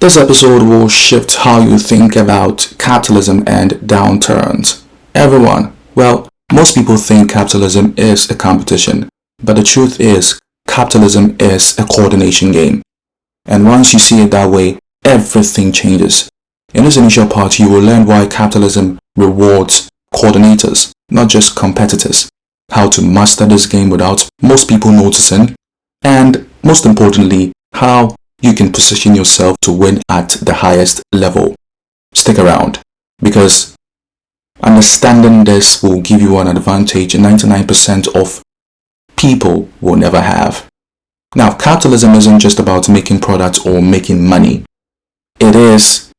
This episode will shift how you think about capitalism and downturns. Everyone, well, most people think capitalism is a competition, but the truth is, capitalism is a coordination game. And once you see it that way, everything changes. In this initial part, you will learn why capitalism rewards coordinators, not just competitors, how to master this game without most people noticing, and most importantly, how you can position yourself to win at the highest level. Stick around, because understanding this will give you an advantage 99% of people will never have. Now, capitalism isn't just about making products or making money. It is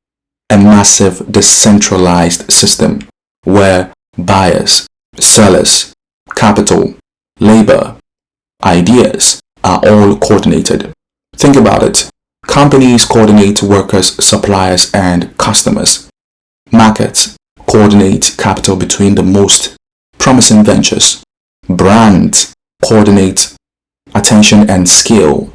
a massive decentralized system where buyers, sellers, capital, labor, ideas are all coordinated. Think about it. Companies coordinate workers, suppliers, and customers. Markets coordinate capital between the most promising ventures. Brands coordinate attention and scale.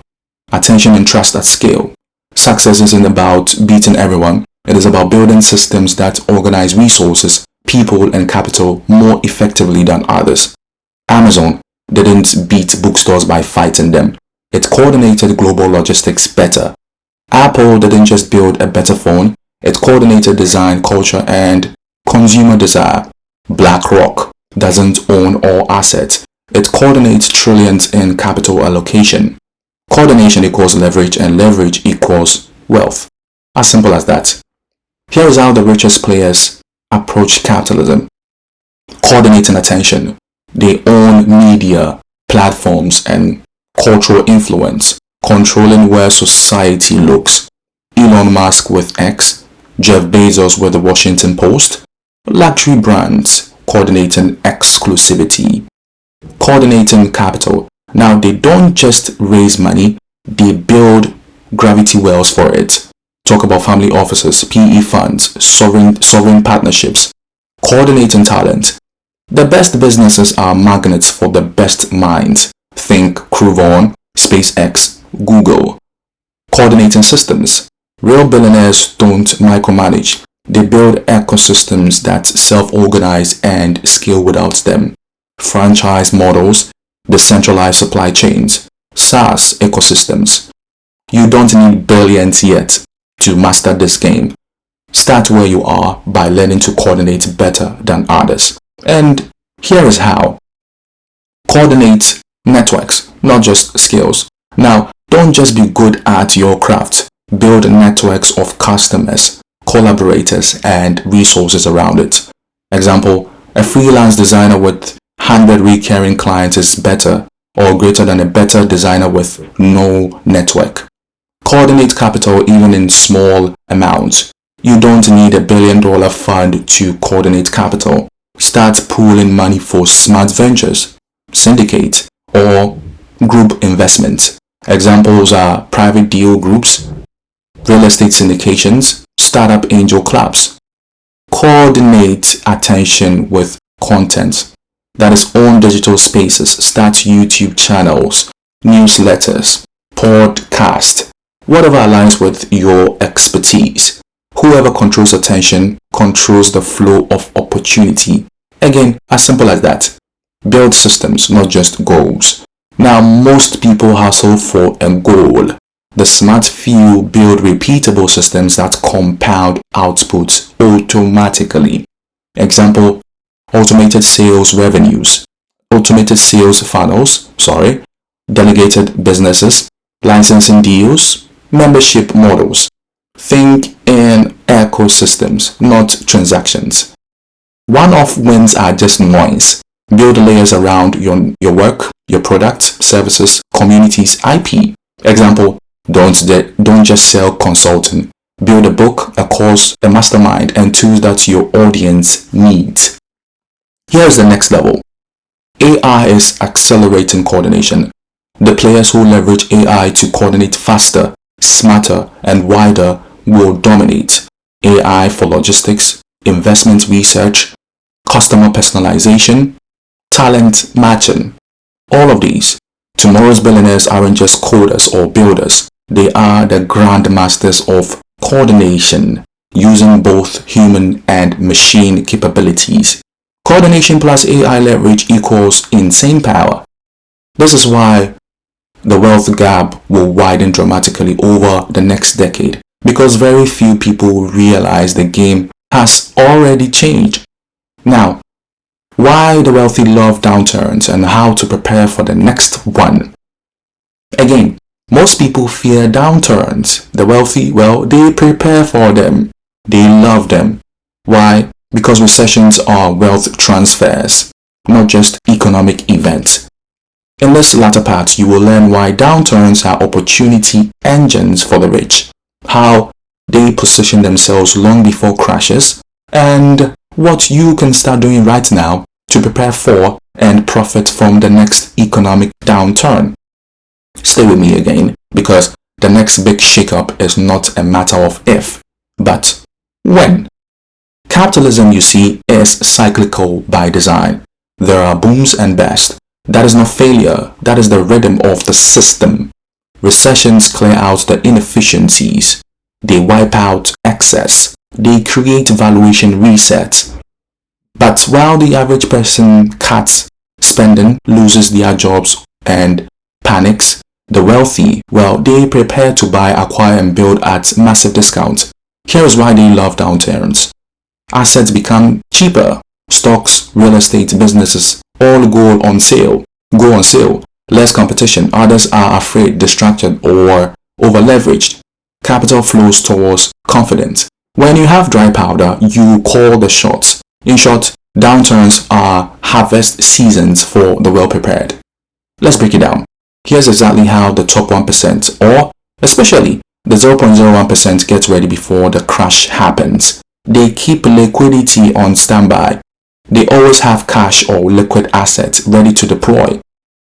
Attention and trust at scale. Success isn't about beating everyone. It is about building systems that organize resources, people, and capital more effectively than others. Amazon didn't beat bookstores by fighting them. It coordinated global logistics better. Apple didn't just build a better phone, it coordinated design, culture, and consumer desire. BlackRock doesn't own all assets, it coordinates trillions in capital allocation. Coordination equals leverage, and leverage equals wealth. As simple as that. Here is how the richest players approach capitalism. Coordinating attention. They own media, platforms, and cultural influence, controlling where society looks. Elon Musk with X, Jeff Bezos with the Washington Post. Luxury brands coordinating exclusivity. Coordinating capital. Now, they don't just raise money, they build gravity wells for it. Talk about family offices, PE funds, sovereign partnerships. Coordinating talent. The best businesses are magnets for the best minds. Think Cruvon, SpaceX, Google. Coordinating systems. Real billionaires don't micromanage. They build ecosystems that self-organize and scale without them. Franchise models, decentralized supply chains, SaaS ecosystems. You don't need billions yet to master this game. Start where you are by learning to coordinate better than others. And here is how. Coordinate networks, not just skills. Now, don't just be good at your craft. Build networks of customers, collaborators, and resources around it. Example, a freelance designer with 100 recurring clients is better or greater than a better designer with no network. Coordinate capital even in small amounts. You don't need $1 billion fund to coordinate capital. Start pooling money for smart ventures, syndicate, or group investment. Examples are private deal groups, real estate syndications, startup angel clubs. Coordinate attention with content. That is, own digital spaces, start YouTube channels, newsletters, podcast, whatever aligns with your expertise. Whoever controls attention controls the flow of opportunity. Again, as simple as that. Build systems, not just goals. Now, most people hustle for a goal. The smart few build repeatable systems that compound outputs automatically. Example, automated sales revenues, automated sales funnels, delegated businesses, licensing deals, membership models. Think in ecosystems, not transactions. One-off wins are just noise. Build layers around your work, your product, services, communities, IP. Example, don't just sell consulting. Build a book, a course, a mastermind, and tools that your audience needs. Here's the next level. AI is accelerating coordination. The players who leverage AI to coordinate faster, smarter, and wider will dominate. AI for logistics, investment research, customer personalization, talent matching. All of these. Tomorrow's billionaires aren't just coders or builders. They are the grandmasters of coordination using both human and machine capabilities. Coordination plus AI leverage equals insane power. This is why the wealth gap will widen dramatically over the next decade, because very few people realize the game has already changed. Now, why the wealthy love downturns and how to prepare for the next one. Again, most people fear downturns. The wealthy, well, they prepare for them. They love them. Why? Because recessions are wealth transfers, not just economic events. In this latter part, you will learn why downturns are opportunity engines for the rich, how they position themselves long before crashes, and what you can start doing right now to prepare for and profit from the next economic downturn. Stay with me again, because the next big shakeup is not a matter of if, but when. Capitalism, you see, is cyclical by design. There are booms and busts. That is not failure, that is the rhythm of the system. Recessions clear out the inefficiencies. They wipe out excess. They create valuation resets. But while the average person cuts spending, loses their jobs, and panics, the wealthy, well, they prepare to buy, acquire, and build at massive discounts. Here is why they love downturns. Assets become cheaper. Stocks, real estate, businesses all go on sale. Less competition. Others are afraid, distracted, or over-leveraged. Capital flows towards confidence. When you have dry powder, you call the shots. In short, downturns are harvest seasons for the well-prepared. Let's break it down. Here's exactly how the top 1%, or especially the 0.01%, gets ready before the crash happens. They keep liquidity on standby. They always have cash or liquid assets ready to deploy.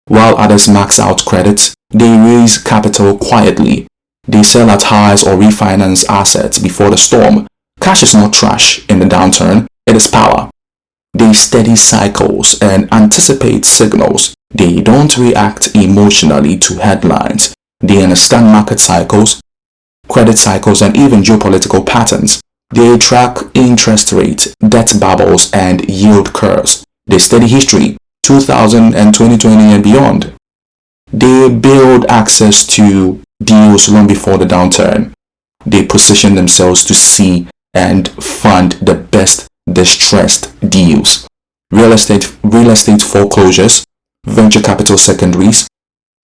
While others max out credit, they raise capital quietly. They sell at highs or refinance assets before the storm. Cash is not trash in the downturn, it is power. They study cycles and anticipate signals. They don't react emotionally to headlines. They understand market cycles, credit cycles, and even geopolitical patterns. They track interest rate, debt bubbles, and yield curves. They study history, 2000 and 2020 and beyond. They build access to deals long before the downturn. They position themselves to see and fund the best distressed deals. Real estate foreclosures, venture capital secondaries,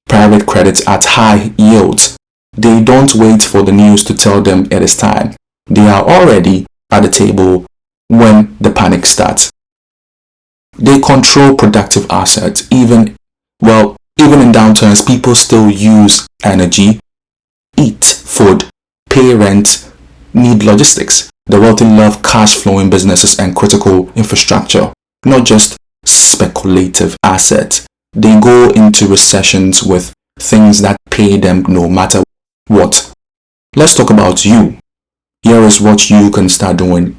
private credit at high yields. They don't wait for the news to tell them it is time. They are already at the table when the panic starts. They control productive assets. Even in downturns, people still use energy, eat food, pay rent, need logistics. The wealthy love cash-flowing businesses and critical infrastructure, not just speculative assets. They go into recessions with things that pay them no matter what. Let's talk about you. Here is what you can start doing,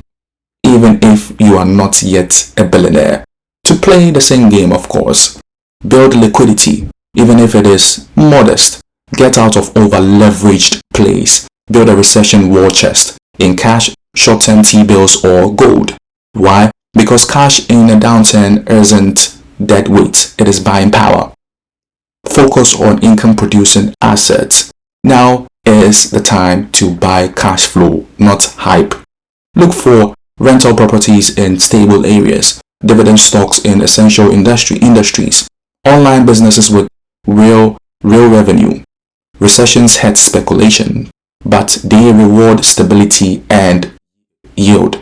even if you are not yet a billionaire. To play the same game, of course. Build liquidity, even if it is modest. Get out of over-leveraged plays. Build a recession war chest in cash, short-term T-bills, or gold. Why? Because cash in a downturn isn't dead weight, it is buying power. Focus on income-producing assets. Now is the time to buy cash flow, not hype. Look for rental properties in stable areas, dividend stocks in essential industries, online businesses with real revenue. Recessions hurt speculation, but they reward stability and yield.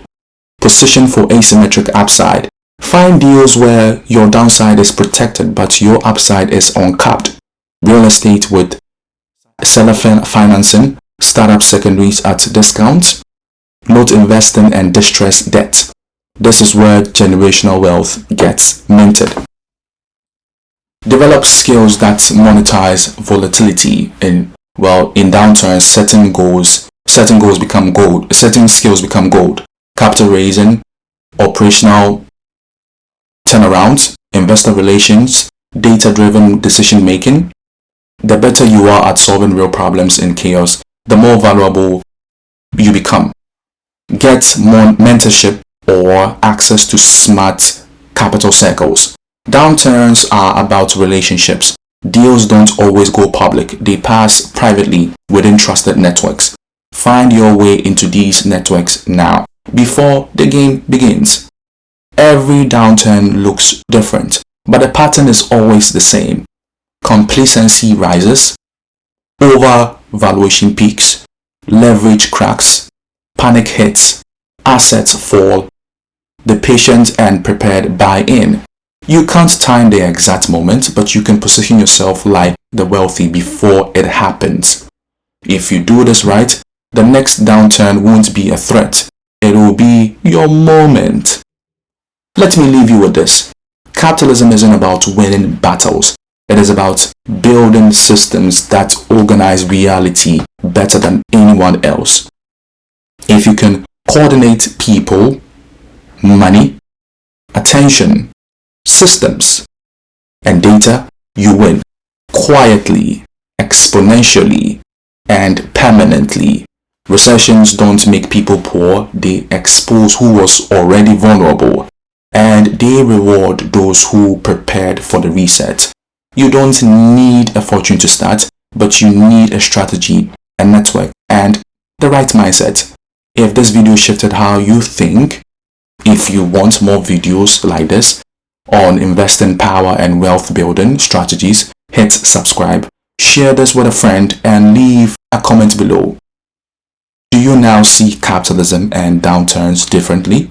Position for asymmetric upside. Find deals where your downside is protected but your upside is uncapped. Real estate with seller financing, startup secondaries at discounts, note investing, and distressed debt. This is where generational wealth gets minted. Develop skills that monetize volatility. In downturns, setting skills become gold. Capital raising, operational turnarounds, investor relations, data-driven decision making. The better you are at solving real problems in chaos, the more valuable get more mentorship or access to smart capital circles. Downturns are about relationships. Deals don't always go public. They pass privately within trusted networks. Find your way into these networks now, before the game begins. Every downturn looks different, but the pattern is always the same. Complacency rises, overvaluation peaks, leverage cracks, panic hits, assets fall, the patient and prepared buy in. You can't time the exact moment, but you can position yourself like the wealthy before it happens. If you do this right, the next downturn won't be a threat. It will be your moment. Let me leave you with this. Capitalism isn't about winning battles. It is about building systems that organize reality better than anyone else. If you can coordinate people, money, attention, systems, and data, you win. Quietly, exponentially, and permanently. Recessions don't make people poor, they expose who was already vulnerable, and they reward those who prepared for the reset. You don't need a fortune to start, but you need a strategy, a network, and the right mindset. If this video shifted how you think, if you want more videos like this on investing power and wealth building strategies, hit subscribe, share this with a friend, and leave a comment below. Do you now see capitalism and downturns differently?